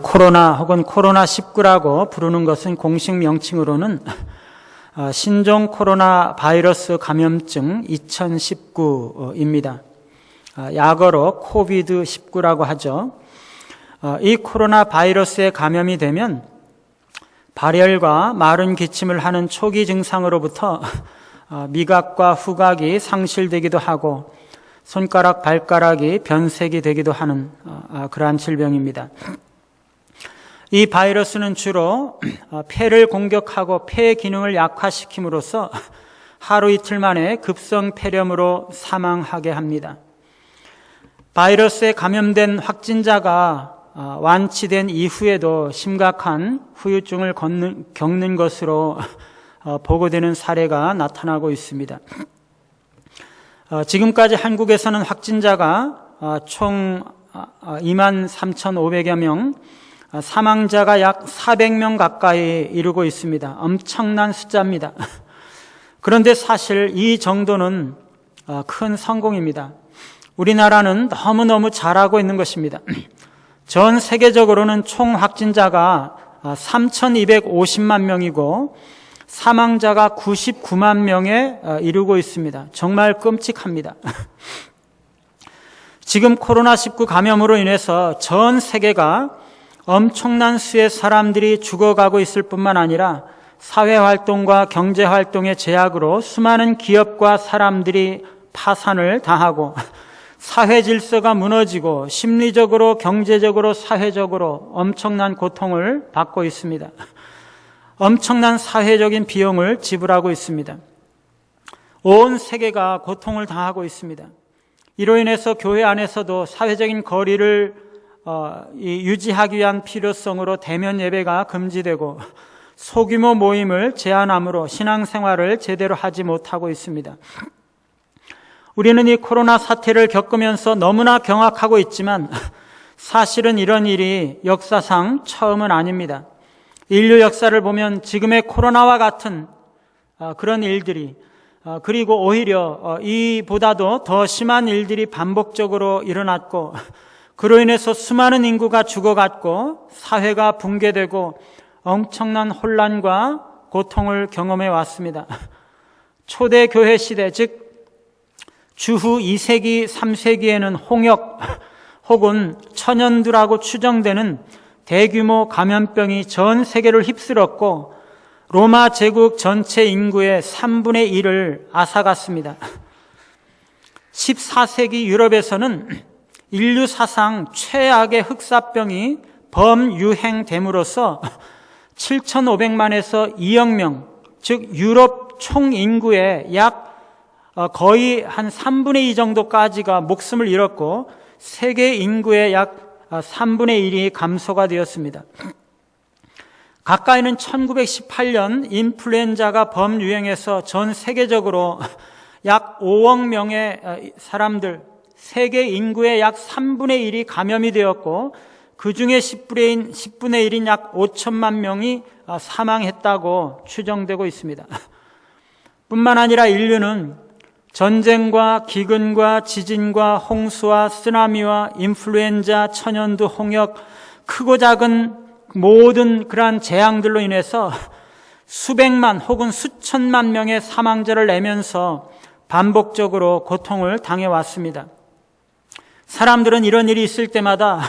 코로나 혹은 코로나19라고 부르는 것은 공식 명칭으로는 신종 코로나 바이러스 감염증 2019입니다. 약어로 코비드19라고 하죠. 이 코로나 바이러스에 감염이 되면 발열과 마른 기침을 하는 초기 증상으로부터 미각과 후각이 상실되기도 하고 손가락, 발가락이 변색이 되기도 하는 그러한 질병입니다. 이 바이러스는 주로 폐를 공격하고 폐 기능을 약화시킴으로써 하루 이틀 만에 급성 폐렴으로 사망하게 합니다. 바이러스에 감염된 확진자가 완치된 이후에도 심각한 후유증을 겪는 것으로 보고되는 사례가 나타나고 있습니다. 지금까지 한국에서는 확진자가 총 23,500여 명, 사망자가 약 400명 가까이 이르고 있습니다. 엄청난 숫자입니다. 그런데 사실 이 정도는 큰 성공입니다. 우리나라는 너무너무 잘하고 있는 것입니다. 전 세계적으로는 총 확진자가 3,250만 명이고 사망자가 99만 명에 이르고 있습니다. 정말 끔찍합니다. 지금 코로나19 감염으로 인해서 전 세계가 엄청난 수의 사람들이 죽어가고 있을 뿐만 아니라 사회활동과 경제활동의 제약으로 수많은 기업과 사람들이 파산을 당하고 사회 질서가 무너지고 심리적으로, 경제적으로, 사회적으로 엄청난 고통을 받고 있습니다. 엄청난 사회적인 비용을 지불하고 있습니다. 온 세계가 고통을 당하고 있습니다. 이로 인해서 교회 안에서도 사회적인 거리를 유지하기 위한 필요성으로 대면 예배가 금지되고 소규모 모임을 제한함으로 신앙생활을 제대로 하지 못하고 있습니다. 우리는 이 코로나 사태를 겪으면서 너무나 경악하고 있지만 사실은 이런 일이 역사상 처음은 아닙니다. 인류 역사를 보면 지금의 코로나와 같은 그런 일들이 그리고 오히려 이보다도 더 심한 일들이 반복적으로 일어났고 그로 인해서 수많은 인구가 죽어갔고 사회가 붕괴되고 엄청난 혼란과 고통을 경험해 왔습니다. 초대 교회 시대, 즉 주후 2세기, 3세기에는 홍역 혹은 천연두라고 추정되는 대규모 감염병이 전 세계를 휩쓸었고 로마 제국 전체 인구의 3분의 1을 앗아갔습니다. 14세기 유럽에서는 인류 사상 최악의 흑사병이 범유행됨으로써 7,500만에서 2억 명, 즉 유럽 총 인구의 약 거의 한 3분의 2 정도까지가 목숨을 잃었고 세계 인구의 약 3분의 1이 감소가 되었습니다. 가까이는 1918년 인플루엔자가 범유행해서 전 세계적으로 약 5억 명의 사람들, 세계 인구의 약 3분의 1이 감염이 되었고 그 중에 10분의 1인 약 5천만 명이 사망했다고 추정되고 있습니다. 뿐만 아니라 인류는 전쟁과 기근과 지진과 홍수와 쓰나미와 인플루엔자, 천연두, 홍역, 크고 작은 모든 그러한 재앙들로 인해서 수백만 혹은 수천만 명의 사망자를 내면서 반복적으로 고통을 당해왔습니다. 사람들은 이런 일이 있을 때마다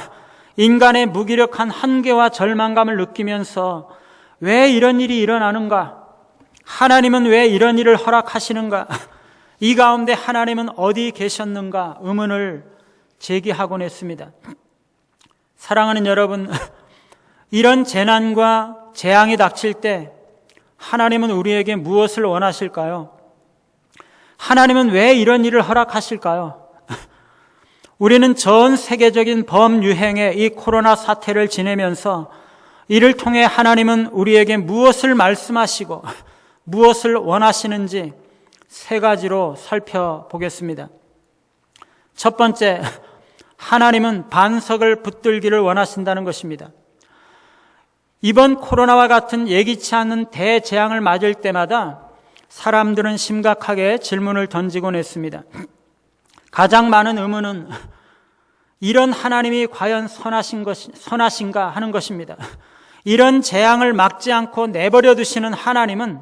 인간의 무기력한 한계와 절망감을 느끼면서 왜 이런 일이 일어나는가? 하나님은 왜 이런 일을 허락하시는가? 이 가운데 하나님은 어디 계셨는가? 의문을 제기하곤 했습니다. 사랑하는 여러분, 이런 재난과 재앙이 닥칠 때 하나님은 우리에게 무엇을 원하실까요? 하나님은 왜 이런 일을 허락하실까요? 우리는 전 세계적인 범유행의 이 코로나 사태를 지내면서 이를 통해 하나님은 우리에게 무엇을 말씀하시고 무엇을 원하시는지 세 가지로 살펴보겠습니다. 첫 번째, 하나님은 반석을 붙들기를 원하신다는 것입니다. 이번 코로나와 같은 예기치 않은 대재앙을 맞을 때마다 사람들은 심각하게 질문을 던지곤 했습니다. 가장 많은 의문은 이런 하나님이 과연 선하신가 하는 것입니다. 이런 재앙을 막지 않고 내버려 두시는 하나님은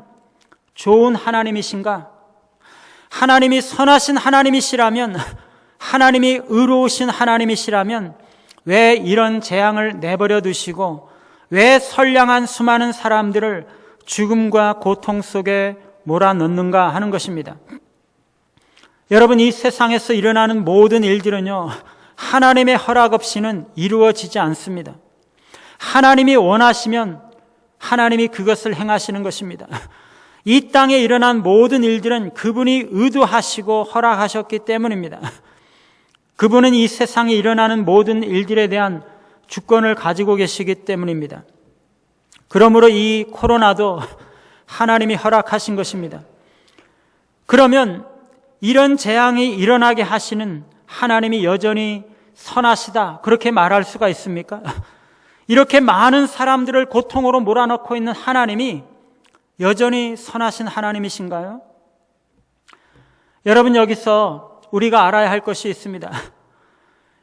좋은 하나님이신가? 하나님이 선하신 하나님이시라면, 하나님이 의로우신 하나님이시라면 왜 이런 재앙을 내버려 두시고 왜 선량한 수많은 사람들을 죽음과 고통 속에 몰아넣는가 하는 것입니다. 여러분, 이 세상에서 일어나는 모든 일들은요, 하나님의 허락 없이는 이루어지지 않습니다. 하나님이 원하시면 하나님이 그것을 행하시는 것입니다. 이 땅에 일어난 모든 일들은 그분이 의도하시고 허락하셨기 때문입니다. 그분은 이 세상에 일어나는 모든 일들에 대한 주권을 가지고 계시기 때문입니다. 그러므로 이 코로나도 하나님이 허락하신 것입니다. 그러면 이런 재앙이 일어나게 하시는 하나님이 여전히 선하시다, 그렇게 말할 수가 있습니까? 이렇게 많은 사람들을 고통으로 몰아넣고 있는 하나님이 여전히 선하신 하나님이신가요? 여러분, 여기서 우리가 알아야 할 것이 있습니다.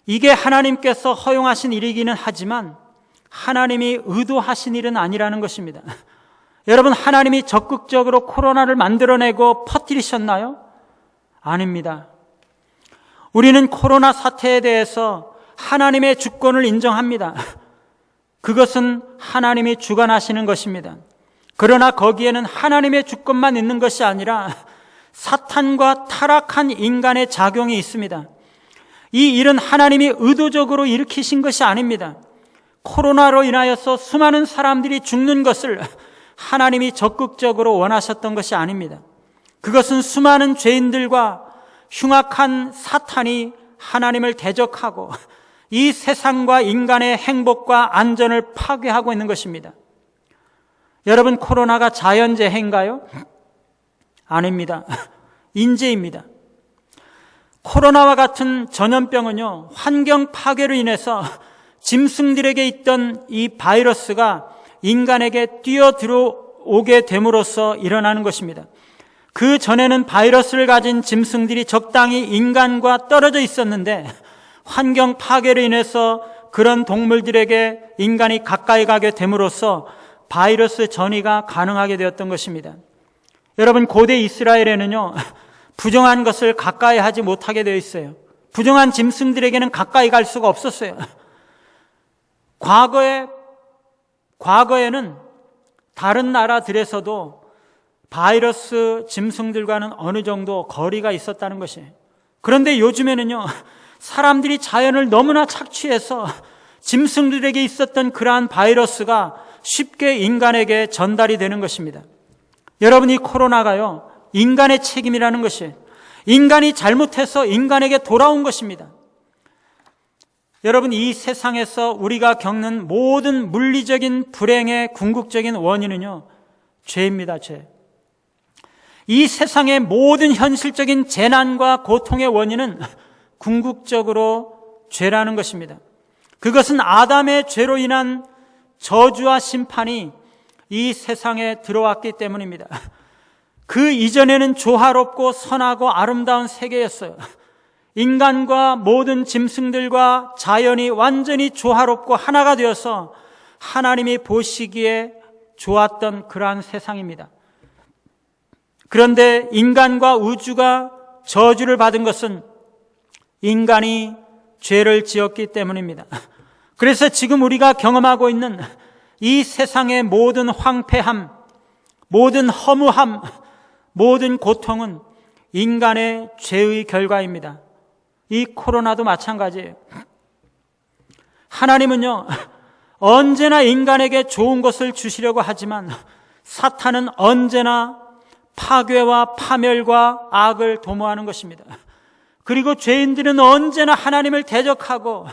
이게 하나님께서 허용하신 일이기는 하지만 하나님이 의도하신 일은 아니라는 것입니다. 여러분, 하나님이 적극적으로 코로나를 만들어내고 퍼뜨리셨나요? 아닙니다. 우리는 코로나 사태에 대해서 하나님의 주권을 인정합니다. 그것은 하나님이 주관하시는 것입니다. 그러나 거기에는 하나님의 주권만 있는 것이 아니라 사탄과 타락한 인간의 작용이 있습니다. 이 일은 하나님이 의도적으로 일으키신 것이 아닙니다. 코로나로 인하여서 수많은 사람들이 죽는 것을 하나님이 적극적으로 원하셨던 것이 아닙니다. 그것은 수많은 죄인들과 흉악한 사탄이 하나님을 대적하고 이 세상과 인간의 행복과 안전을 파괴하고 있는 것입니다. 여러분, 코로나가 자연재해인가요? 아닙니다. 인재입니다. 코로나와 같은 전염병은요, 환경 파괴로 인해서 짐승들에게 있던 이 바이러스가 인간에게 뛰어들어오게 됨으로써 일어나는 것입니다. 그 전에는 바이러스를 가진 짐승들이 적당히 인간과 떨어져 있었는데 환경 파괴로 인해서 그런 동물들에게 인간이 가까이 가게 됨으로써 바이러스 전이가 가능하게 되었던 것입니다. 여러분, 고대 이스라엘에는요, 부정한 것을 가까이 하지 못하게 되어 있어요. 부정한 짐승들에게는 가까이 갈 수가 없었어요. 과거에는 다른 나라들에서도 바이러스 짐승들과는 어느 정도 거리가 있었다는 것이에요. 그런데 요즘에는요, 사람들이 자연을 너무나 착취해서 짐승들에게 있었던 그러한 바이러스가 쉽게 인간에게 전달이 되는 것입니다. 여러분, 이 코로나가요, 인간의 책임이라는 것이, 인간이 잘못해서 인간에게 돌아온 것입니다. 여러분, 이 세상에서 우리가 겪는 모든 물리적인 불행의 궁극적인 원인은요, 죄입니다. 죄. 이 세상의 모든 현실적인 재난과 고통의 원인은 궁극적으로 죄라는 것입니다. 그것은 아담의 죄로 인한 저주와 심판이 이 세상에 들어왔기 때문입니다. 그 이전에는 조화롭고 선하고 아름다운 세계였어요. 인간과 모든 짐승들과 자연이 완전히 조화롭고 하나가 되어서 하나님이 보시기에 좋았던 그러한 세상입니다. 그런데 인간과 우주가 저주를 받은 것은 인간이 죄를 지었기 때문입니다. 그래서 지금 우리가 경험하고 있는 이 세상의 모든 황폐함, 모든 허무함, 모든 고통은 인간의 죄의 결과입니다. 이 코로나도 마찬가지예요. 하나님은요, 언제나 인간에게 좋은 것을 주시려고 하지만 사탄은 언제나 파괴와 파멸과 악을 도모하는 것입니다. 그리고 죄인들은 언제나 하나님을 대적하고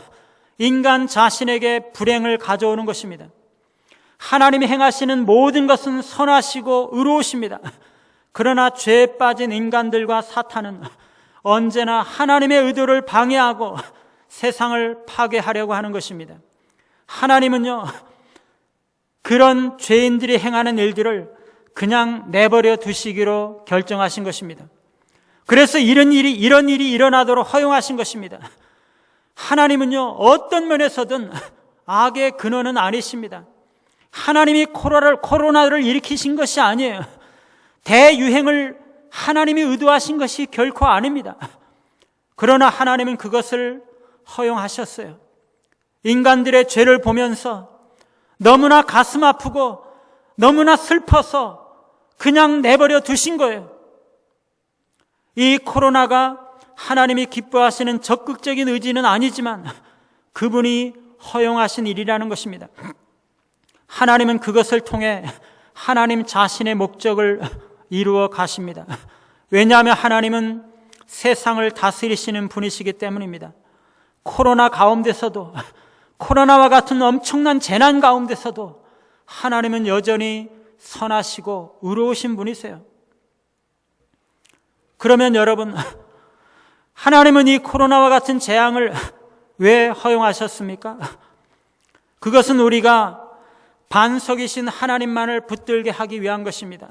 인간 자신에게 불행을 가져오는 것입니다. 하나님이 행하시는 모든 것은 선하시고 의로우십니다. 그러나 죄에 빠진 인간들과 사탄은 언제나 하나님의 의도를 방해하고 세상을 파괴하려고 하는 것입니다. 하나님은요, 그런 죄인들이 행하는 일들을 그냥 내버려 두시기로 결정하신 것입니다. 그래서 이런 일이 일어나도록 허용하신 것입니다. 하나님은요, 어떤 면에서든 악의 근원은 아니십니다. 하나님이 코로나를 일으키신 것이 아니에요. 대유행을 하나님이 의도하신 것이 결코 아닙니다. 그러나 하나님은 그것을 허용하셨어요. 인간들의 죄를 보면서 너무나 가슴 아프고 너무나 슬퍼서 그냥 내버려 두신 거예요. 이 코로나가 하나님이 기뻐하시는 적극적인 의지는 아니지만 그분이 허용하신 일이라는 것입니다. 하나님은 그것을 통해 하나님 자신의 목적을 이루어 가십니다. 왜냐하면 하나님은 세상을 다스리시는 분이시기 때문입니다. 코로나 가운데서도, 코로나와 같은 엄청난 재난 가운데서도 하나님은 여전히 선하시고 의로우신 분이세요. 그러면 여러분, 하나님은 이 코로나와 같은 재앙을 왜 허용하셨습니까? 그것은 우리가 반석이신 하나님만을 붙들게 하기 위한 것입니다.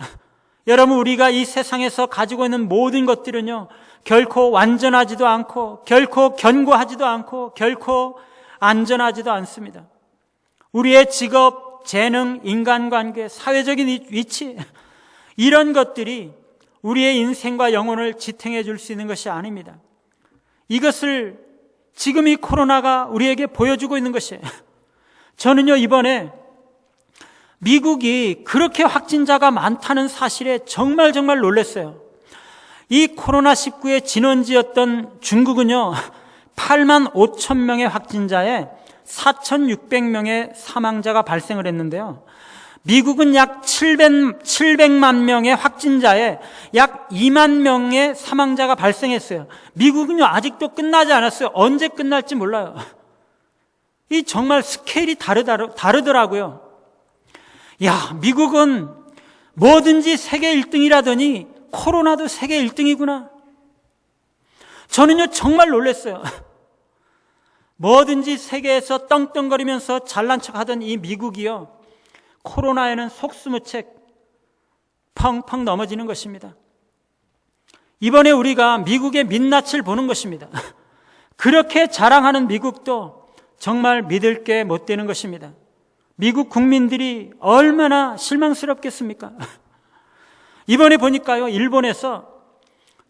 여러분, 우리가 이 세상에서 가지고 있는 모든 것들은요, 결코 완전하지도 않고 결코 견고하지도 않고 결코 안전하지도 않습니다. 우리의 직업, 재능, 인간관계, 사회적인 위치, 이런 것들이 우리의 인생과 영혼을 지탱해 줄 수 있는 것이 아닙니다. 이것을 지금 이 코로나가 우리에게 보여주고 있는 것이에요. 저는요, 이번에 미국이 그렇게 확진자가 많다는 사실에 정말 놀랐어요. 이 코로나19의 진원지였던 중국은요, 8만 5천 명의 확진자에 4,600명의 사망자가 발생을 했는데요. 미국은 약 700만 명의 확진자에 약 2만 명의 사망자가 발생했어요. 미국은요, 아직도 끝나지 않았어요. 언제 끝날지 몰라요. 이 정말 스케일이 다르더라고요. 야, 미국은 뭐든지 세계 1등이라더니 코로나도 세계 1등이구나. 저는요, 정말 놀랐어요. 뭐든지 세계에서 떵떵거리면서 잘난 척하던 이 미국이요, 코로나에는 속수무책 펑펑 넘어지는 것입니다. 이번에 우리가 미국의 민낯을 보는 것입니다. 그렇게 자랑하는 미국도 정말 믿을 게 못 되는 것입니다. 미국 국민들이 얼마나 실망스럽겠습니까? 이번에 보니까요, 일본에서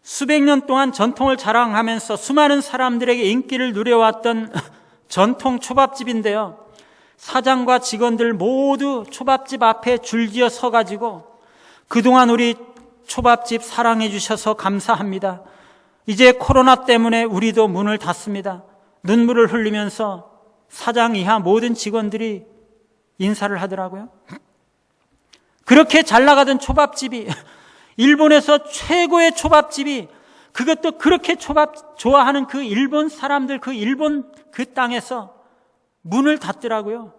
수백 년 동안 전통을 자랑하면서 수많은 사람들에게 인기를 누려왔던 전통 초밥집인데요, 사장과 직원들 모두 초밥집 앞에 줄지어 서가지고 그동안 우리 초밥집 사랑해 주셔서 감사합니다. 이제 코로나 때문에 우리도 문을 닫습니다. 눈물을 흘리면서 사장 이하 모든 직원들이 인사를 하더라고요. 그렇게 잘 나가던 초밥집이, 일본에서 최고의 초밥집이, 그것도 그렇게 초밥 좋아하는 그 일본 사람들, 그 일본 그 땅에서 문을 닫더라고요.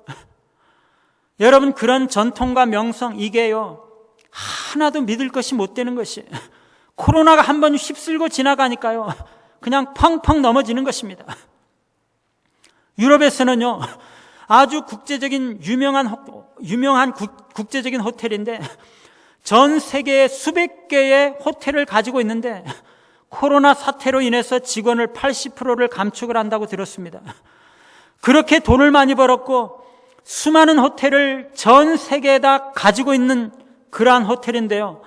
여러분, 그런 전통과 명성, 이게요, 하나도 믿을 것이 못 되는 것이, 코로나가 한 번 휩쓸고 지나가니까요, 그냥 펑펑 넘어지는 것입니다. 유럽에서는요, 아주 유명한 국제적인 호텔인데, 전 세계에 수백 개의 호텔을 가지고 있는데, 코로나 사태로 인해서 직원을 80%를 감축을 한다고 들었습니다. 그렇게 돈을 많이 벌었고 수많은 호텔을 전 세계에다 가지고 있는 그러한 호텔인데요,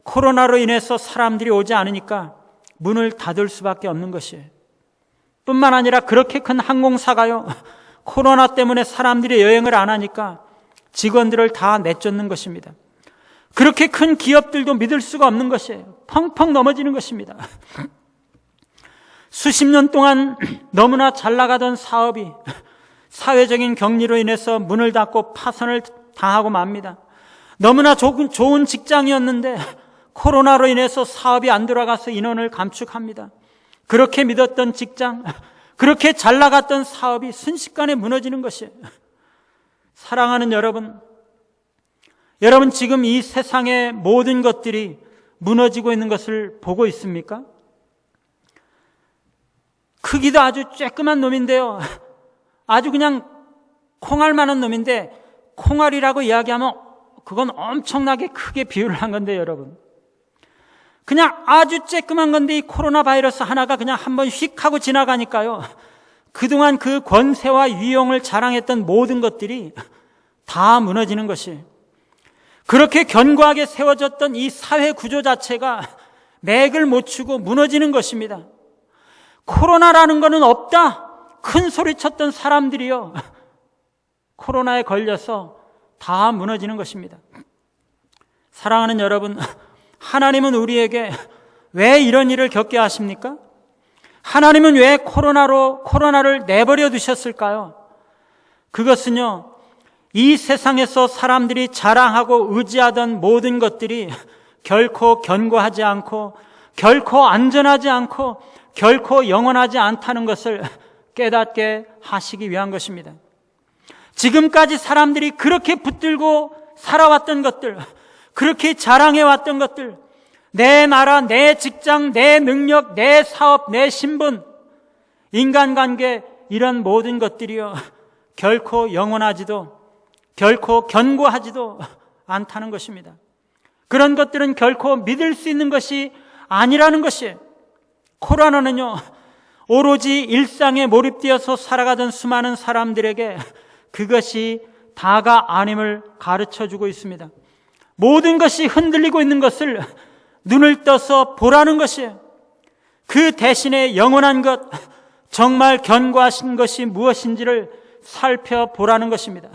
코로나로 인해서 사람들이 오지 않으니까 문을 닫을 수밖에 없는 것이에요. 뿐만 아니라 그렇게 큰 항공사가요, 코로나 때문에 사람들이 여행을 안 하니까 직원들을 다 내쫓는 것입니다. 그렇게 큰 기업들도 믿을 수가 없는 것이에요. 펑펑 넘어지는 것입니다. 수십 년 동안 너무나 잘 나가던 사업이 사회적인 격리로 인해서 문을 닫고 파산을 당하고 맙니다. 너무나 좋은 직장이었는데 코로나로 인해서 사업이 안 돌아가서 인원을 감축합니다. 그렇게 믿었던 직장, 그렇게 잘 나갔던 사업이 순식간에 무너지는 것이에요. 사랑하는 여러분, 지금 이 세상의 모든 것들이 무너지고 있는 것을 보고 있습니까? 크기도 아주 쬐끄만 놈인데요, 아주 그냥 콩알만한 놈인데, 콩알이라고 이야기하면 그건 엄청나게 크게 비유를 한 건데, 여러분, 그냥 아주 쬐끄만 건데 이 코로나 바이러스 하나가 그냥 한번 휙 하고 지나가니까요, 그동안 그 권세와 위용을 자랑했던 모든 것들이 다 무너지는 것이, 그렇게 견고하게 세워졌던 이 사회 구조 자체가 맥을 못 추고 무너지는 것입니다. 코로나라는 것은 없다 큰 소리 쳤던 사람들이요, 코로나에 걸려서 다 무너지는 것입니다. 사랑하는 여러분, 하나님은 우리에게 왜 이런 일을 겪게 하십니까? 하나님은 왜 코로나를 내버려 두셨을까요? 그것은요, 이 세상에서 사람들이 자랑하고 의지하던 모든 것들이 결코 견고하지 않고, 결코 안전하지 않고, 결코 영원하지 않다는 것을 깨닫게 하시기 위한 것입니다. 지금까지 사람들이 그렇게 붙들고 살아왔던 것들, 그렇게 자랑해왔던 것들, 내 나라, 내 직장, 내 능력, 내 사업, 내 신분, 인간관계, 이런 모든 것들이요, 결코 영원하지도, 결코 견고하지도 않다는 것입니다. 그런 것들은 결코 믿을 수 있는 것이 아니라는 것이에요. 코로나는요, 오로지 일상에 몰입되어서 살아가던 수많은 사람들에게 그것이 다가 아님을 가르쳐주고 있습니다. 모든 것이 흔들리고 있는 것을 눈을 떠서 보라는 것이에요. 그 대신에 영원한 것, 정말 견고하신 것이 무엇인지를 살펴보라는 것입니다.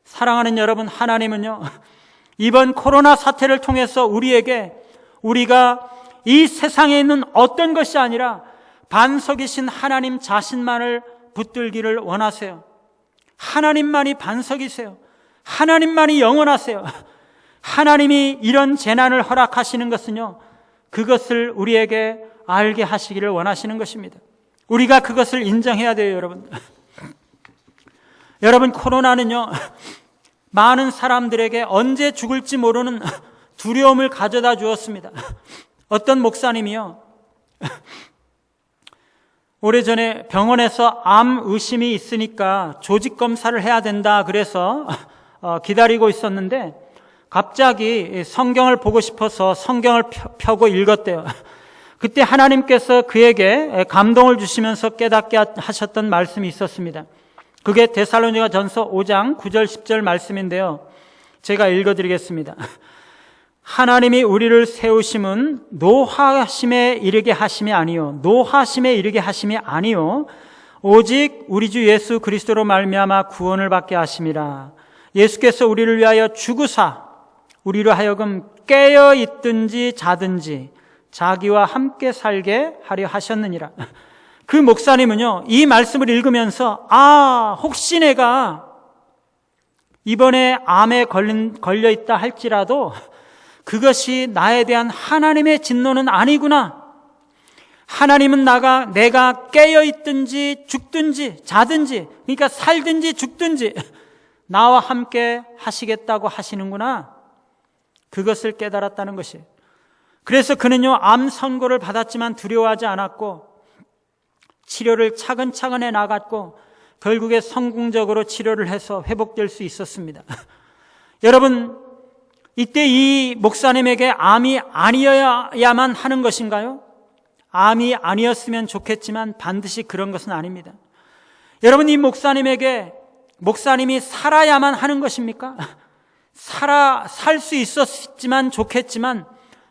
사랑하는 여러분, 하나님은요, 이번 코로나 사태를 통해서 우리가 이 세상에 있는 어떤 것이 아니라 반석이신 하나님 자신만을 붙들기를 원하세요. 하나님만이 반석이세요. 하나님만이 영원하세요. 하나님이 이런 재난을 허락하시는 것은요, 그것을 우리에게 알게 하시기를 원하시는 것입니다. 우리가 그것을 인정해야 돼요, 여러분. 여러분, 코로나는요, 많은 사람들에게 언제 죽을지 모르는 두려움을 가져다 주었습니다. 어떤 목사님이요, 오래전에 병원에서 암 의심이 있으니까 조직 검사를 해야 된다 그래서 기다리고 있었는데, 갑자기 성경을 보고 싶어서 성경을 펴고 읽었대요. 그때 하나님께서 그에게 감동을 주시면서 깨닫게 하셨던 말씀이 있었습니다. 그게 데살로니가전서 5장 9절 10절 말씀인데요, 제가 읽어드리겠습니다. 하나님이 우리를 세우심은 노하심에 이르게 하심이 아니요 오직 우리 주 예수 그리스도로 말미암아 구원을 받게 하심이라. 예수께서 우리를 위하여 죽으사 우리로 하여금 깨어 있든지 자든지 자기와 함께 살게 하려 하셨느니라. 그 목사님은요, 이 말씀을 읽으면서 혹시 내가 이번에 암에 걸려 있다 할지라도 그것이 나에 대한 하나님의 진노는 아니구나. 하나님은 내가 깨어 있든지 죽든지 자든지, 그러니까 살든지 죽든지 나와 함께 하시겠다고 하시는구나. 그것을 깨달았다는 것이에요. 그래서 그는요, 암 선고를 받았지만 두려워하지 않았고 치료를 차근차근 해 나갔고 결국에 성공적으로 치료를 해서 회복될 수 있었습니다. 여러분, 이때 이 목사님에게 암이 아니어야만 하는 것인가요? 암이 아니었으면 좋겠지만 반드시 그런 것은 아닙니다. 여러분, 이 목사님이 살아야만 하는 것입니까? 살 수 있었지만 좋겠지만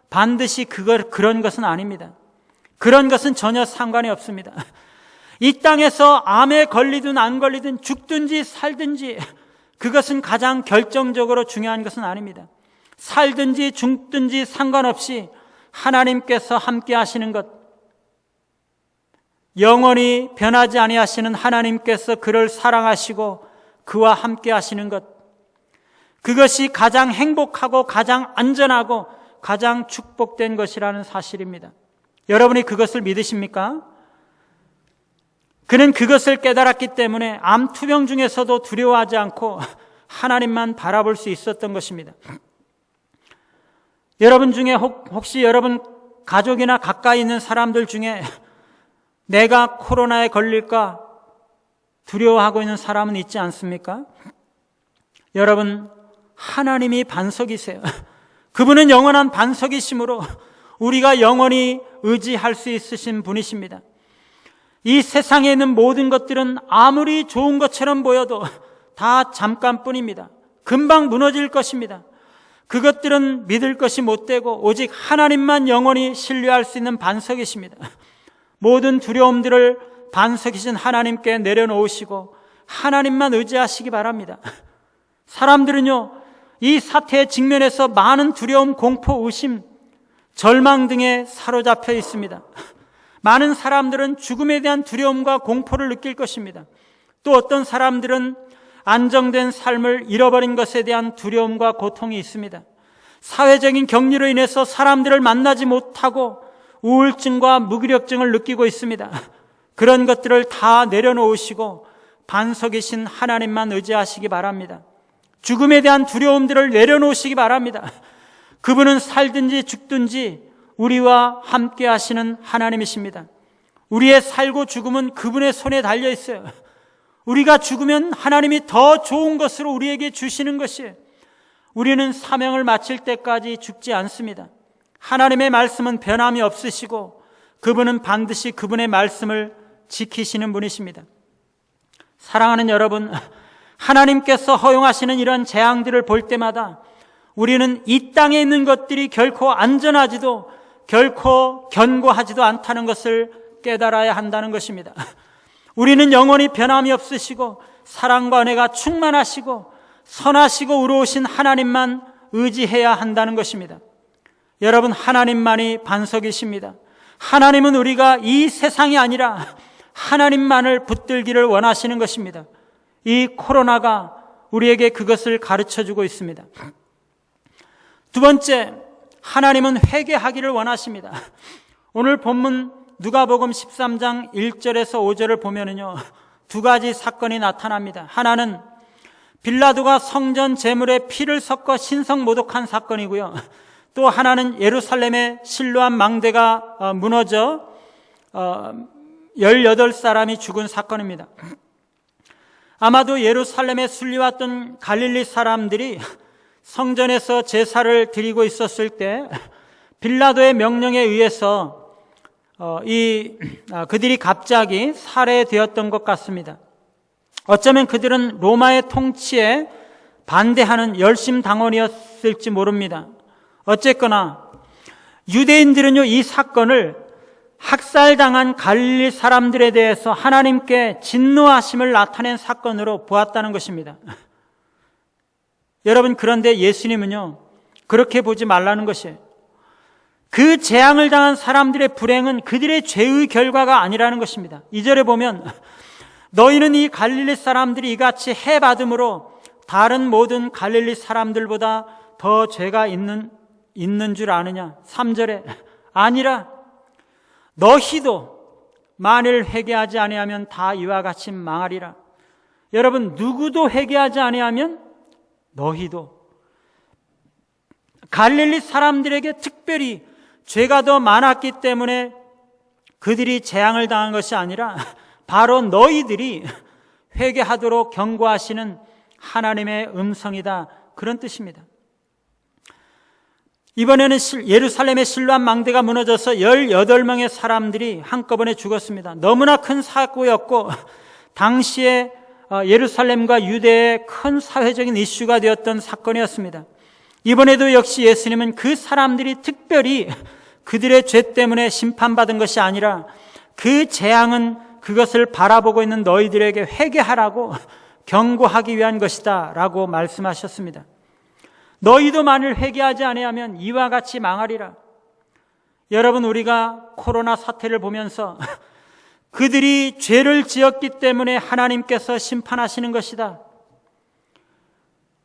반드시 그런 것은 아닙니다. 그런 것은 전혀 상관이 없습니다. 이 땅에서 암에 걸리든 안 걸리든 죽든지 살든지 그것은 가장 결정적으로 중요한 것은 아닙니다. 살든지 죽든지 상관없이 하나님께서 함께 하시는 것, 영원히 변하지 아니하시는 하나님께서 그를 사랑하시고 그와 함께 하시는 것, 그것이 가장 행복하고 가장 안전하고 가장 축복된 것이라는 사실입니다. 여러분이 그것을 믿으십니까? 그는 그것을 깨달았기 때문에 암 투병 중에서도 두려워하지 않고 하나님만 바라볼 수 있었던 것입니다. 여러분 중에 혹시 여러분 가족이나 가까이 있는 사람들 중에 내가 코로나에 걸릴까 두려워하고 있는 사람은 있지 않습니까? 여러분, 하나님이 반석이세요. 그분은 영원한 반석이시므로 우리가 영원히 의지할 수 있으신 분이십니다. 이 세상에 있는 모든 것들은 아무리 좋은 것처럼 보여도 다 잠깐뿐입니다. 금방 무너질 것입니다. 그것들은 믿을 것이 못되고 오직 하나님만 영원히 신뢰할 수 있는 반석이십니다. 모든 두려움들을 반석이신 하나님께 내려놓으시고 하나님만 의지하시기 바랍니다. 사람들은요, 이 사태에 직면해서 많은 두려움, 공포, 의심, 절망 등에 사로잡혀 있습니다. 많은 사람들은 죽음에 대한 두려움과 공포를 느낄 것입니다. 또 어떤 사람들은 안정된 삶을 잃어버린 것에 대한 두려움과 고통이 있습니다. 사회적인 격리로 인해서 사람들을 만나지 못하고 우울증과 무기력증을 느끼고 있습니다. 그런 것들을 다 내려놓으시고 반석이신 하나님만 의지하시기 바랍니다. 죽음에 대한 두려움들을 내려놓으시기 바랍니다. 그분은 살든지 죽든지 우리와 함께 하시는 하나님이십니다. 우리의 살고 죽음은 그분의 손에 달려 있어요. 우리가 죽으면 하나님이 더 좋은 것으로 우리에게 주시는 것이에요. 우리는 사명을 마칠 때까지 죽지 않습니다. 하나님의 말씀은 변함이 없으시고 그분은 반드시 그분의 말씀을 지키시는 분이십니다. 사랑하는 여러분, 하나님께서 허용하시는 이런 재앙들을 볼 때마다 우리는 이 땅에 있는 것들이 결코 안전하지도 결코 견고하지도 않다는 것을 깨달아야 한다는 것입니다. 우리는 영원히 변함이 없으시고 사랑과 은혜가 충만하시고 선하시고 의로우신 하나님만 의지해야 한다는 것입니다. 여러분, 하나님만이 반석이십니다. 하나님은 우리가 이 세상이 아니라 하나님만을 붙들기를 원하시는 것입니다. 이 코로나가 우리에게 그것을 가르쳐주고 있습니다. 두 번째, 하나님은 회개하기를 원하십니다. 오늘 본문 누가복음 13장 1절에서 5절을 보면은요, 두 가지 사건이 나타납니다. 하나는 빌라도가 성전 제물에 피를 섞어 신성 모독한 사건이고요. 또 하나는 예루살렘의 실로암 망대가 무너져 18사람이 죽은 사건입니다. 아마도 예루살렘에 순리왔던 갈릴리 사람들이 성전에서 제사를 드리고 있었을 때 빌라도의 명령에 의해서 그들이 갑자기 살해되었던 것 같습니다. 어쩌면 그들은 로마의 통치에 반대하는 열심당원이었을지 모릅니다. 어쨌거나 유대인들은요, 이 사건을 학살당한 갈릴리 사람들에 대해서 하나님께 진노하심을 나타낸 사건으로 보았다는 것입니다. 여러분, 그런데 예수님은요, 그렇게 보지 말라는 것이에요. 그 재앙을 당한 사람들의 불행은 그들의 죄의 결과가 아니라는 것입니다. 2절에 보면 너희는 이 갈릴리 사람들이 이같이 해받음으로 다른 모든 갈릴리 사람들보다 더 죄가 있는 줄 아느냐. 3절에 아니라 너희도 만일 회개하지 아니하면 다 이와 같이 망하리라. 여러분, 누구도 회개하지 아니하면 너희도. 갈릴리 사람들에게 특별히 죄가 더 많았기 때문에 그들이 재앙을 당한 것이 아니라 바로 너희들이 회개하도록 경고하시는 하나님의 음성이다, 그런 뜻입니다. 이번에는 예루살렘의 실로암 망대가 무너져서 18명의 사람들이 한꺼번에 죽었습니다. 너무나 큰 사고였고 당시에 예루살렘과 유대의 큰 사회적인 이슈가 되었던 사건이었습니다. 이번에도 역시 예수님은 그 사람들이 특별히 그들의 죄 때문에 심판받은 것이 아니라 그 재앙은 그것을 바라보고 있는 너희들에게 회개하라고 경고하기 위한 것이다 라고 말씀하셨습니다. 너희도 만일 회개하지 아니하면 이와 같이 망하리라. 여러분, 우리가 코로나 사태를 보면서 그들이 죄를 지었기 때문에 하나님께서 심판하시는 것이다,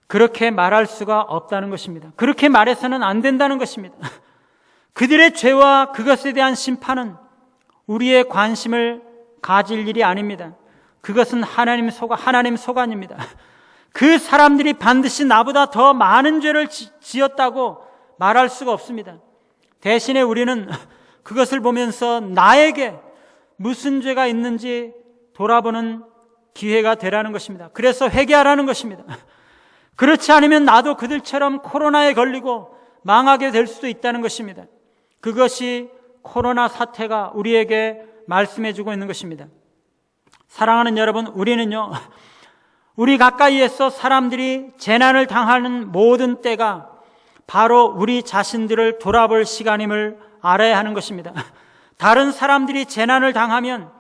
그렇게 말할 수가 없다는 것입니다. 그렇게 말해서는 안 된다는 것입니다. 그들의 죄와 그것에 대한 심판은 우리의 관심을 가질 일이 아닙니다. 그것은 하나님 소관입니다. 그 사람들이 반드시 나보다 더 많은 죄를 지었다고 말할 수가 없습니다. 대신에 우리는 그것을 보면서 나에게 무슨 죄가 있는지 돌아보는 기회가 되라는 것입니다. 그래서 회개하라는 것입니다. 그렇지 않으면 나도 그들처럼 코로나에 걸리고 망하게 될 수도 있다는 것입니다. 그것이 코로나 사태가 우리에게 말씀해 주고 있는 것입니다. 사랑하는 여러분, 우리는요, 우리 가까이에서 사람들이 재난을 당하는 모든 때가 바로 우리 자신들을 돌아볼 시간임을 알아야 하는 것입니다. 다른 사람들이 재난을 당하면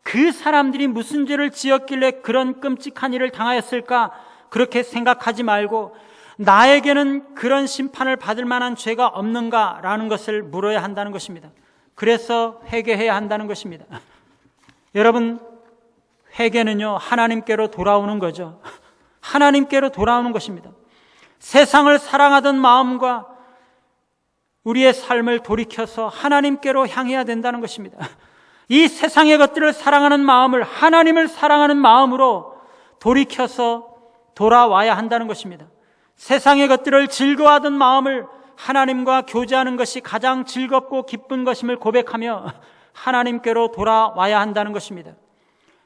그 사람들이 무슨 죄를 지었길래 그런 끔찍한 일을 당하였을까, 그렇게 생각하지 말고 나에게는 그런 심판을 받을 만한 죄가 없는가라는 것을 물어야 한다는 것입니다. 그래서 회개해야 한다는 것입니다. 여러분, 회개는요, 하나님께로 돌아오는 거죠. 하나님께로 돌아오는 것입니다. 세상을 사랑하던 마음과 우리의 삶을 돌이켜서 하나님께로 향해야 된다는 것입니다. 이 세상의 것들을 사랑하는 마음을 하나님을 사랑하는 마음으로 돌이켜서 돌아와야 한다는 것입니다. 세상의 것들을 즐거워하던 마음을 하나님과 교제하는 것이 가장 즐겁고 기쁜 것임을 고백하며 하나님께로 돌아와야 한다는 것입니다.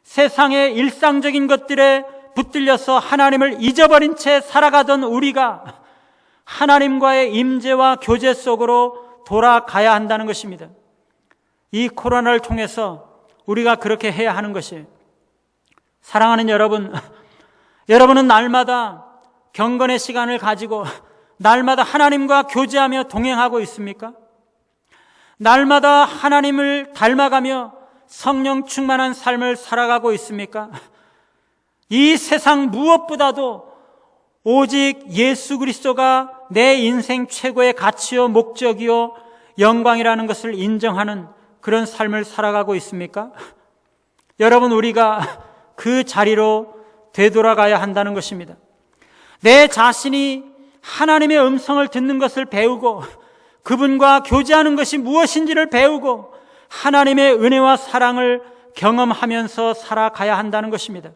세상의 일상적인 것들에 붙들려서 하나님을 잊어버린 채 살아가던 우리가 하나님과의 임재와 교제 속으로 돌아가야 한다는 것입니다. 이 코로나를 통해서 우리가 그렇게 해야 하는 것이, 사랑하는 여러분, 여러분은 날마다 경건의 시간을 가지고 날마다 하나님과 교제하며 동행하고 있습니까? 날마다 하나님을 닮아가며 성령 충만한 삶을 살아가고 있습니까? 이 세상 무엇보다도 오직 예수 그리스도가 내 인생 최고의 가치요 목적이요 영광이라는 것을 인정하는 그런 삶을 살아가고 있습니까? 여러분, 우리가 그 자리로 되돌아가야 한다는 것입니다. 내 자신이 하나님의 음성을 듣는 것을 배우고 그분과 교제하는 것이 무엇인지를 배우고 하나님의 은혜와 사랑을 경험하면서 살아가야 한다는 것입니다.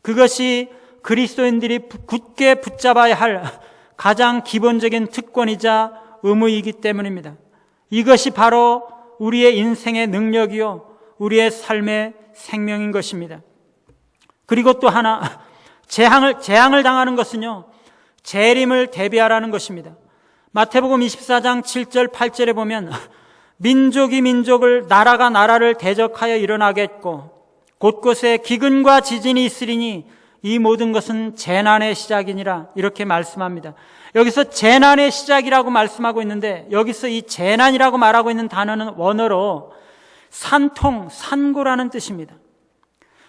그것이 그리스도인들이 굳게 붙잡아야 할 가장 기본적인 특권이자 의무이기 때문입니다. 이것이 바로 우리의 인생의 능력이요 우리의 삶의 생명인 것입니다. 그리고 또 하나, 재앙을 당하는 것은요, 재림을 대비하라는 것입니다. 마태복음 24장 7절 8절에 보면 민족이 민족을, 나라가 나라를 대적하여 일어나겠고 곳곳에 기근과 지진이 있으리니 이 모든 것은 재난의 시작이니라, 이렇게 말씀합니다. 여기서 재난의 시작이라고 말씀하고 있는데, 여기서 이 재난이라고 말하고 있는 단어는 원어로 산통, 산고라는 뜻입니다.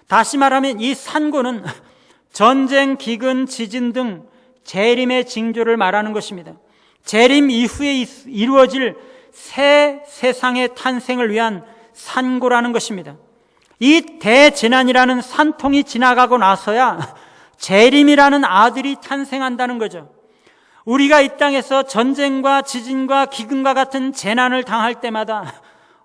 다시 말하면 이 산고는 전쟁, 기근, 지진 등 재림의 징조를 말하는 것입니다. 재림 이후에 이루어질 새 세상의 탄생을 위한 산고라는 것입니다. 이 대재난이라는 산통이 지나가고 나서야 재림이라는 아들이 탄생한다는 거죠. 우리가 이 땅에서 전쟁과 지진과 기근과 같은 재난을 당할 때마다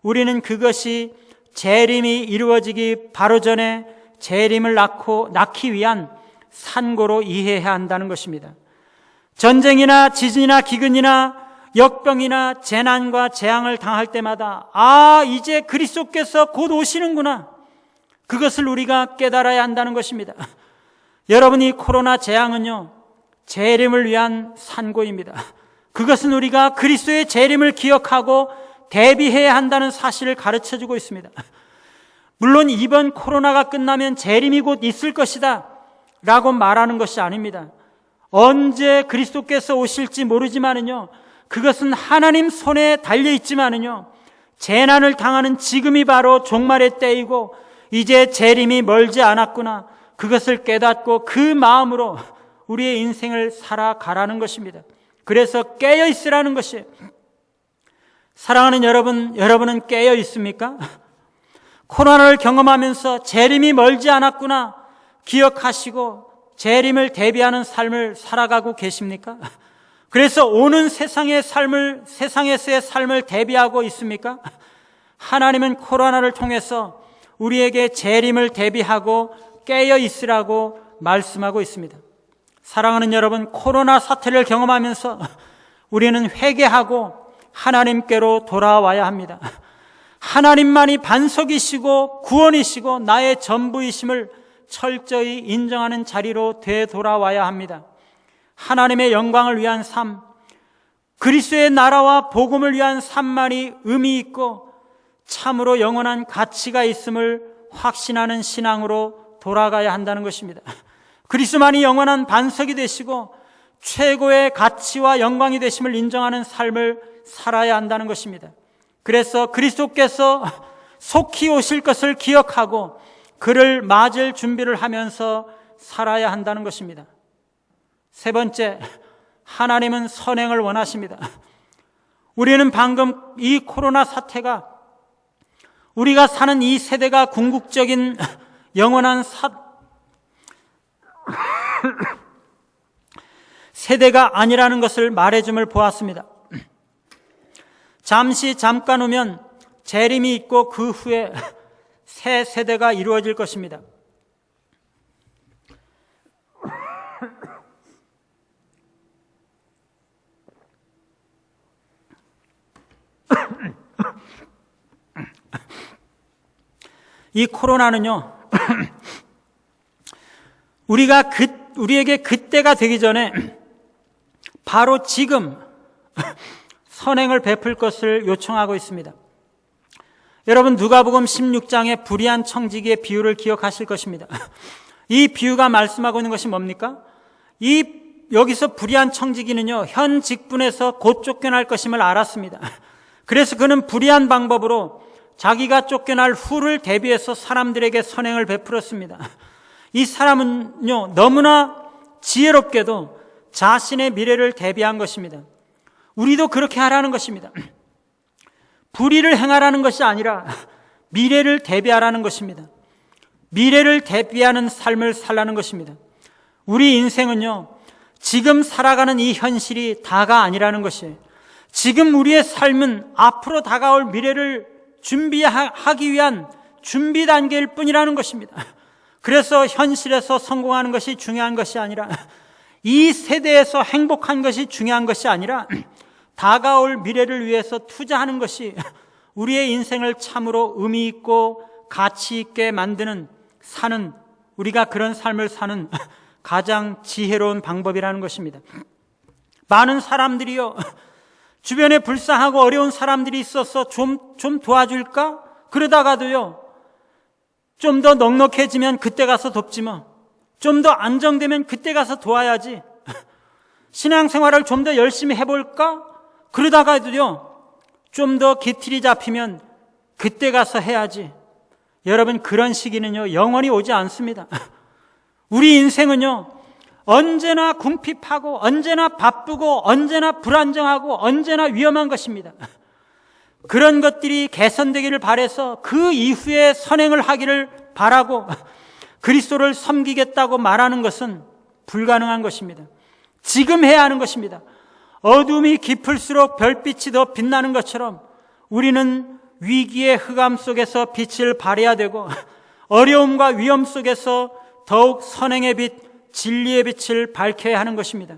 우리는 그것이 재림이 이루어지기 바로 전에 재림을 낳기 위한 산고로 이해해야 한다는 것입니다. 전쟁이나 지진이나 기근이나 역병이나 재난과 재앙을 당할 때마다 이제 그리스도께서 곧 오시는구나, 그것을 우리가 깨달아야 한다는 것입니다. 여러분, 이 코로나 재앙은요, 재림을 위한 산고입니다. 그것은 우리가 그리스도의 재림을 기억하고 대비해야 한다는 사실을 가르쳐주고 있습니다. 물론 이번 코로나가 끝나면 재림이 곧 있을 것이다 라고 말하는 것이 아닙니다. 언제 그리스도께서 오실지 모르지만은요, 그것은 하나님 손에 달려있지만은요, 재난을 당하는 지금이 바로 종말의 때이고 이제 재림이 멀지 않았구나, 그것을 깨닫고 그 마음으로 우리의 인생을 살아가라는 것입니다. 그래서 깨어 있으라는 것이에요. 사랑하는 여러분, 여러분은 깨어 있습니까? 코로나를 경험하면서 재림이 멀지 않았구나 기억하시고 재림을 대비하는 삶을 살아가고 계십니까? 그래서 오는 세상에서의 삶을 대비하고 있습니까? 하나님은 코로나를 통해서 우리에게 재림을 대비하고 깨어 있으라고 말씀하고 있습니다. 사랑하는 여러분, 코로나 사태를 경험하면서 우리는 회개하고 하나님께로 돌아와야 합니다. 하나님만이 반석이시고 구원이시고 나의 전부이심을 철저히 인정하는 자리로 되돌아와야 합니다. 하나님의 영광을 위한 삶, 그리스도의 나라와 복음을 위한 삶만이 의미 있고 참으로 영원한 가치가 있음을 확신하는 신앙으로 돌아가야 한다는 것입니다. 그리스도만이 영원한 반석이 되시고 최고의 가치와 영광이 되심을 인정하는 삶을 살아야 한다는 것입니다. 그래서 그리스도께서 속히 오실 것을 기억하고 그를 맞을 준비를 하면서 살아야 한다는 것입니다. 세 번째, 하나님은 선행을 원하십니다. 우리는 방금 이 코로나 사태가 우리가 사는 이 세대가 궁극적인 영원한 세대가 아니라는 것을 말해줌을 보았습니다. 잠깐 후면 재림이 있고 그 후에 새 세대가 이루어질 것입니다. 이 코로나는요, 우리에게 그때가 되기 전에 바로 지금 선행을 베풀 것을 요청하고 있습니다. 여러분, 누가복음 16장의 불의한 청지기의 비유를 기억하실 것입니다. 이 비유가 말씀하고 있는 것이 뭡니까? 여기서 불의한 청지기는요, 현 직분에서 곧 쫓겨날 것임을 알았습니다. 그래서 그는 불의한 방법으로 자기가 쫓겨날 후를 대비해서 사람들에게 선행을 베풀었습니다. 이 사람은요, 너무나 지혜롭게도 자신의 미래를 대비한 것입니다. 우리도 그렇게 하라는 것입니다. 불의를 행하라는 것이 아니라 미래를 대비하라는 것입니다. 미래를 대비하는 삶을 살라는 것입니다. 우리 인생은요, 지금 살아가는 이 현실이 다가 아니라는 것이에요. 지금 우리의 삶은 앞으로 다가올 미래를 준비하기 위한 준비 단계일 뿐이라는 것입니다. 그래서 현실에서 성공하는 것이 중요한 것이 아니라, 이 세대에서 행복한 것이 중요한 것이 아니라 다가올 미래를 위해서 투자하는 것이 우리의 인생을 참으로 의미 있고 가치 있게 만드는, 우리가 그런 삶을 사는 가장 지혜로운 방법이라는 것입니다. 많은 사람들이요, 주변에 불쌍하고 어려운 사람들이 있어서 좀 도와줄까? 그러다가도요, 좀 더 넉넉해지면 그때 가서 돕지 뭐. 좀 더 안정되면 그때 가서 도와야지. 신앙생활을 좀 더 열심히 해볼까? 그러다가도요, 좀 더 기틀이 잡히면 그때 가서 해야지. 여러분, 그런 시기는요, 영원히 오지 않습니다. 우리 인생은요, 언제나 궁핍하고 언제나 바쁘고 언제나 불안정하고 언제나 위험한 것입니다. 그런 것들이 개선되기를 바라서 그 이후에 선행을 하기를 바라고 그리스도를 섬기겠다고 말하는 것은 불가능한 것입니다. 지금 해야 하는 것입니다. 어둠이 깊을수록 별빛이 더 빛나는 것처럼 우리는 위기의 흑암 속에서 빛을 발해야 되고, 어려움과 위험 속에서 더욱 선행의 빛, 진리의 빛을 밝혀야 하는 것입니다.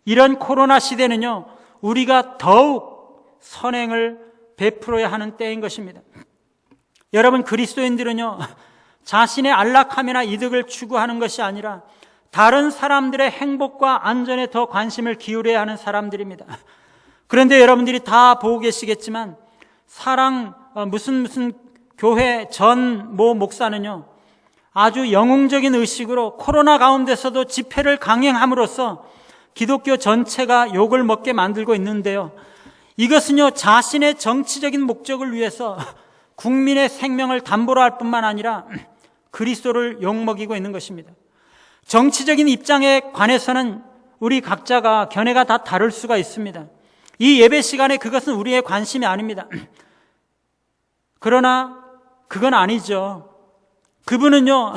이런 코로나 시대는요, 우리가 더욱 선행을 베풀어야 하는 때인 것입니다. 여러분, 그리스도인들은요, 자신의 안락함이나 이득을 추구하는 것이 아니라 다른 사람들의 행복과 안전에 더 관심을 기울여야 하는 사람들입니다. 그런데 여러분들이 다 보고 계시겠지만, 무슨 교회 전 모 목사는요, 아주 영웅적인 의식으로 코로나 가운데서도 집회를 강행함으로써 기독교 전체가 욕을 먹게 만들고 있는데요, 이것은요, 자신의 정치적인 목적을 위해서 국민의 생명을 담보로 할 뿐만 아니라 그리스도를 욕먹이고 있는 것입니다. 정치적인 입장에 관해서는 우리 각자가 견해가 다 다를 수가 있습니다. 이 예배 시간에 그것은 우리의 관심이 아닙니다. 그러나 그건 아니죠. 그분은요,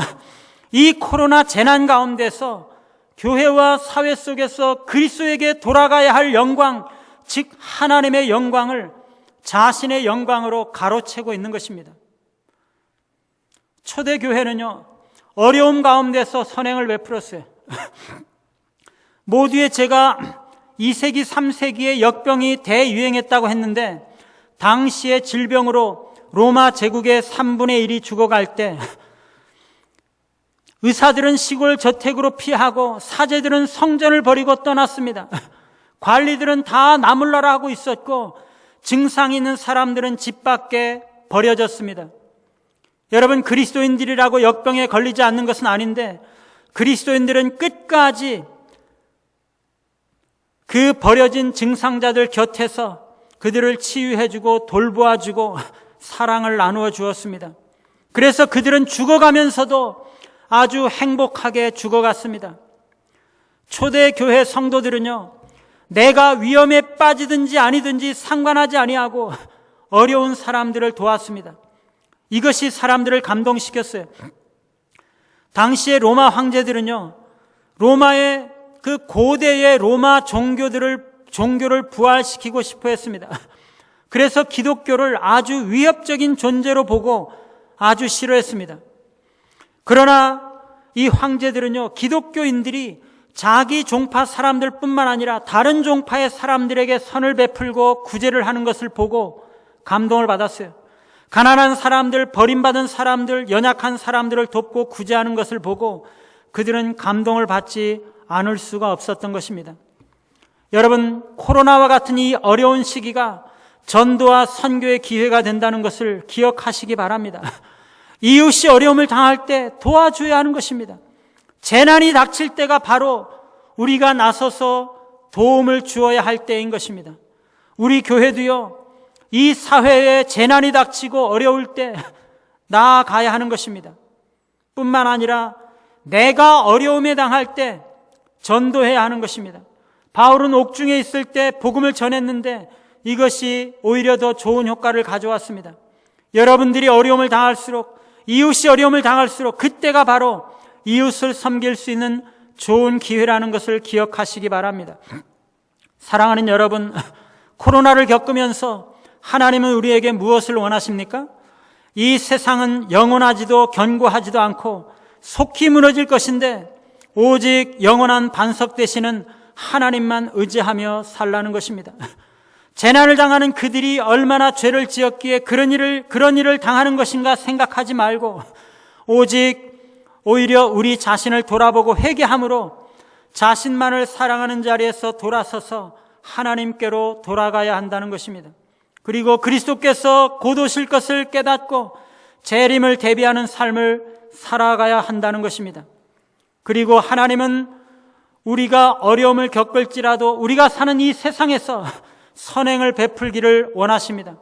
이 코로나 재난 가운데서 교회와 사회 속에서 그리스도에게 돌아가야 할 영광, 즉 하나님의 영광을 자신의 영광으로 가로채고 있는 것입니다. 초대교회는요, 어려움 가운데서 선행을 베풀었어요. 모두의 죄가 2세기, 3세기에 역병이 대유행했다고 했는데, 당시의 질병으로 로마 제국의 3분의 1이 죽어갈 때 의사들은 시골 저택으로 피하고 사제들은 성전을 버리고 떠났습니다. 관리들은 다 나몰라라 하고 있었고, 증상이 있는 사람들은 집 밖에 버려졌습니다. 여러분, 그리스도인들이라고 역병에 걸리지 않는 것은 아닌데 그리스도인들은 끝까지 그 버려진 증상자들 곁에서 그들을 치유해주고 돌보아주고 사랑을 나누어 주었습니다. 그래서 그들은 죽어가면서도 아주 행복하게 죽어갔습니다. 초대교회 성도들은요, 내가 위험에 빠지든지 아니든지 상관하지 아니하고 어려운 사람들을 도왔습니다. 이것이 사람들을 감동시켰어요. 당시의 로마 황제들은요, 로마의 그 고대의 로마 종교를 부활시키고 싶어 했습니다. 그래서 기독교를 아주 위협적인 존재로 보고 아주 싫어했습니다. 그러나 이 황제들은요, 기독교인들이 자기 종파 사람들뿐만 아니라 다른 종파의 사람들에게 선을 베풀고 구제를 하는 것을 보고 감동을 받았어요. 가난한 사람들, 버림받은 사람들, 연약한 사람들을 돕고 구제하는 것을 보고 그들은 감동을 받지 않을 수가 없었던 것입니다. 여러분, 코로나와 같은 이 어려운 시기가 전도와 선교의 기회가 된다는 것을 기억하시기 바랍니다. 이웃이 어려움을 당할 때 도와줘야 하는 것입니다. 재난이 닥칠 때가 바로 우리가 나서서 도움을 주어야 할 때인 것입니다. 우리 교회도요, 이 사회에 재난이 닥치고 어려울 때 나아가야 하는 것입니다. 뿐만 아니라 내가 어려움에 당할 때 전도해야 하는 것입니다. 바울은 옥중에 있을 때 복음을 전했는데 이것이 오히려 더 좋은 효과를 가져왔습니다. 여러분들이 어려움을 당할수록, 이웃이 어려움을 당할수록 그때가 바로 이웃을 섬길 수 있는 좋은 기회라는 것을 기억하시기 바랍니다. 사랑하는 여러분, 코로나를 겪으면서 하나님은 우리에게 무엇을 원하십니까? 이 세상은 영원하지도 견고하지도 않고 속히 무너질 것인데 오직 영원한 반석 되시는 하나님만 의지하며 살라는 것입니다. 재난을 당하는 그들이 얼마나 죄를 지었기에 그런 일을 당하는 것인가 생각하지 말고 오히려 우리 자신을 돌아보고 회개함으로 자신만을 사랑하는 자리에서 돌아서서 하나님께로 돌아가야 한다는 것입니다. 그리고 그리스도께서 곧 오실 것을 깨닫고 재림을 대비하는 삶을 살아가야 한다는 것입니다. 그리고 하나님은 우리가 어려움을 겪을지라도 우리가 사는 이 세상에서 선행을 베풀기를 원하십니다.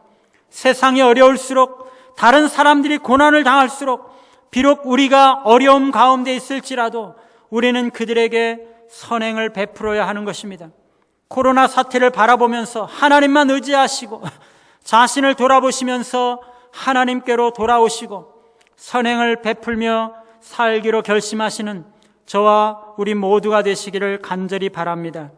세상이 어려울수록, 다른 사람들이 고난을 당할수록 비록 우리가 어려움 가운데 있을지라도 우리는 그들에게 선행을 베풀어야 하는 것입니다. 코로나 사태를 바라보면서 하나님만 의지하시고 자신을 돌아보시면서 하나님께로 돌아오시고 선행을 베풀며 살기로 결심하시는 저와 우리 모두가 되시기를 간절히 바랍니다.